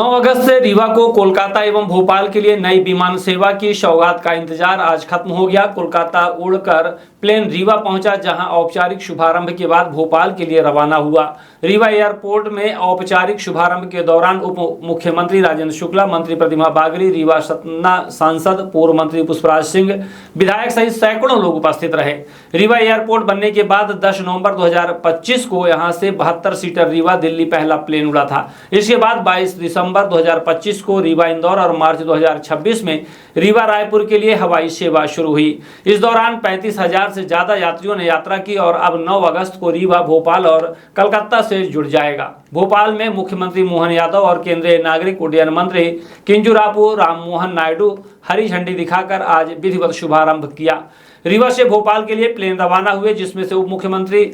9 अगस्त से रीवा को कोलकाता एवं भोपाल के लिए नई विमान सेवा की सौगात का इंतजार आज खत्म हो गया। कोलकाता उड़कर प्लेन रीवा पहुंचा, जहां औपचारिक शुभारंभ के बाद भोपाल के लिए रवाना हुआ। रीवा एयरपोर्ट में औपचारिक शुभारंभ के दौरान उप मुख्यमंत्री राजेंद्र शुक्ला, मंत्री प्रतिमा बागरी, रीवा सतना सांसद पूर्व मंत्री पुष्पराज सिंह, विधायक सहित सैकड़ों लोग उपस्थित रहे। रीवा एयरपोर्ट बनने के बाद 10 नवंबर 2025 को यहां से 72 सीटर रीवा दिल्ली पहला प्लेन उड़ा था। इसके बाद 22 दिसंबर 2025 को रीवा इंदौर और मार्च 2026 में रीवा रायपुर के लिए हवाई सेवा शुरू हुई। इस दौरान 35,000 से ज्यादा यात्रियों ने यात्रा की और अब 9 अगस्त को रीवा, भोपाल और कलकत्ता से जुड़ जाएगा। भोपाल में मुख्यमंत्री मोहन यादव और केंद्रीय नागरिक उड्डयन मंत्री किंजरापू राममोहन नायडू हरी झंडी दिखाकर आज विधिवत शुभारंभ किया। रीवा से भोपाल के लिए प्लेन रवाना हुए, जिसमें से उप मुख्यमंत्री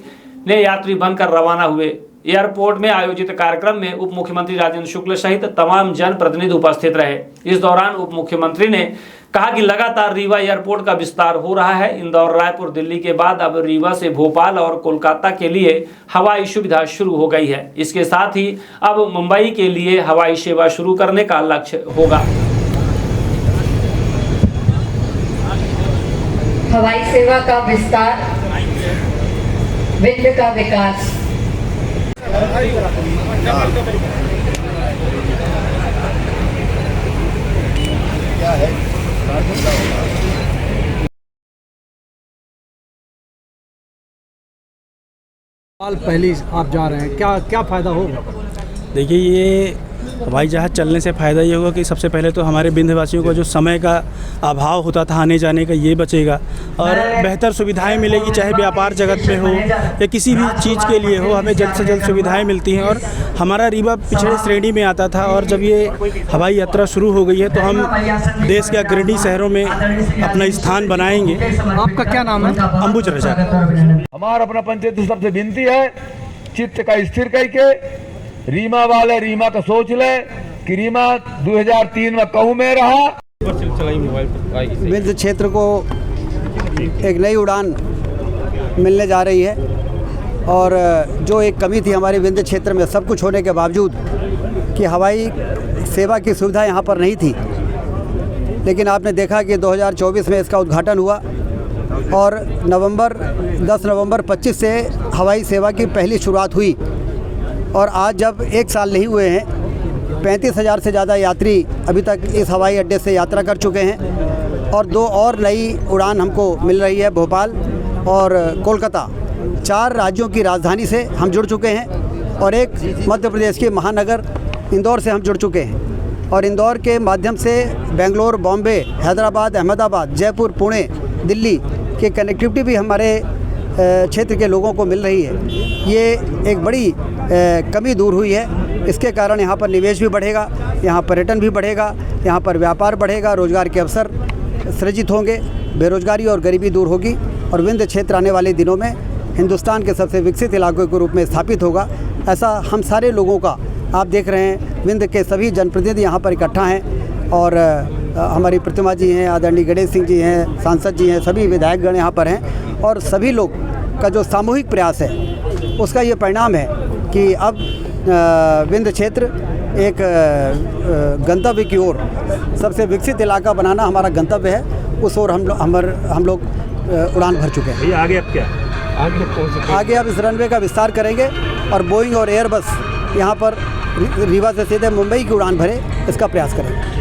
ने यात्री बनकर रवाना हुए। एयरपोर्ट में आयोजित कार्यक्रम में उप मुख्यमंत्री राजेंद्र शुक्ल सहित तमाम जनप्रतिनिधि उपस्थित रहे। इस दौरान उप मुख्यमंत्री ने कहा कि लगातार रीवा एयरपोर्ट का विस्तार हो रहा है। इंदौर, रायपुर, दिल्ली के बाद अब रीवा से भोपाल और कोलकाता के लिए हवाई सुविधा शुरू हो गई है। इसके साथ ही अब मुंबई के लिए हवाई सेवा शुरू करने का लक्ष्य होगा। हवाई सेवा का विस्तार, विंध्य का विकास। क्या है? पहले आप जा रहे हैं, क्या फ़ायदा होगा? देखिए, ये हवाई जहाज़ चलने से फ़ायदा ये होगा कि सबसे पहले तो हमारे विंध्यवासियों को जो समय का अभाव होता था आने जाने का, ये बचेगा और बेहतर सुविधाएं मिलेगी। चाहे व्यापार जगत में हो या किसी भी चीज़ के लिए हो, हमें जल्द से जल्द सुविधाएं मिलती हैं। और हमारा रीवा पिछड़े श्रेणी में आता था और जब ये हवाई यात्रा शुरू हो गई है तो हम देश के अग्रणी शहरों में अपना स्थान बनाएंगे। आपका क्या नाम है? अंबुज रजा। हमारा अपना पंचायत सबसे विनती है, चित्त का स्थिर करके रीमा वाले रीमा का सोच ले कि रीमा 2003 में कहूँ में रहा। विंध्य क्षेत्र को एक नई उड़ान मिलने जा रही है और जो एक कमी थी हमारे विंध्य क्षेत्र में, सब कुछ होने के बावजूद कि हवाई सेवा की सुविधा यहाँ पर नहीं थी, लेकिन आपने देखा कि 2024 में इसका उद्घाटन हुआ और 10 नवंबर 25 से हवाई सेवा की पहली शुरुआत हुई। और आज जब 1 साल नहीं हुए हैं, 35,000 से ज़्यादा यात्री अभी तक इस हवाई अड्डे से यात्रा कर चुके हैं और 2 और नई उड़ान हमको मिल रही है, भोपाल और कोलकाता। 4 राज्यों की राजधानी से हम जुड़ चुके हैं और एक मध्य प्रदेश के महानगर इंदौर से हम जुड़ चुके हैं और इंदौर के माध्यम से बेंगलोर, बॉम्बे, हैदराबाद, अहमदाबाद, जयपुर, पुणे, दिल्ली की कनेक्टिविटी भी हमारे क्षेत्र के लोगों को मिल रही है। ये एक बड़ी कमी दूर हुई है। इसके कारण यहाँ पर निवेश भी बढ़ेगा, यहाँ पर्यटन भी बढ़ेगा, यहाँ पर व्यापार बढ़ेगा, रोजगार के अवसर सृजित होंगे, बेरोजगारी और गरीबी दूर होगी और विंध्य क्षेत्र आने वाले दिनों में हिंदुस्तान के सबसे विकसित इलाकों के रूप में स्थापित होगा। ऐसा हम सारे लोगों का, आप देख रहे हैं विंध्य के सभी जनप्रतिनिधि यहाँ पर इकट्ठा हैं और हमारी प्रतिमा जी हैं, आदरणीय गणेश सिंह जी हैं, सांसद जी हैं, सभी विधायकगण यहाँ पर हैं और सभी लोग का जो सामूहिक प्रयास है उसका ये परिणाम है कि अब विंध्य क्षेत्र एक गंतव्य की ओर, सबसे विकसित इलाका बनाना हमारा गंतव्य है। उस ओर हम लोग उड़ान भर चुके हैं। आगे अब क्या? आगे अब इस रनवे का विस्तार करेंगे और बोइंग और एयरबस यहाँ पर रीवा से सीधे मुंबई की उड़ान भरे, इसका प्रयास करेंगे।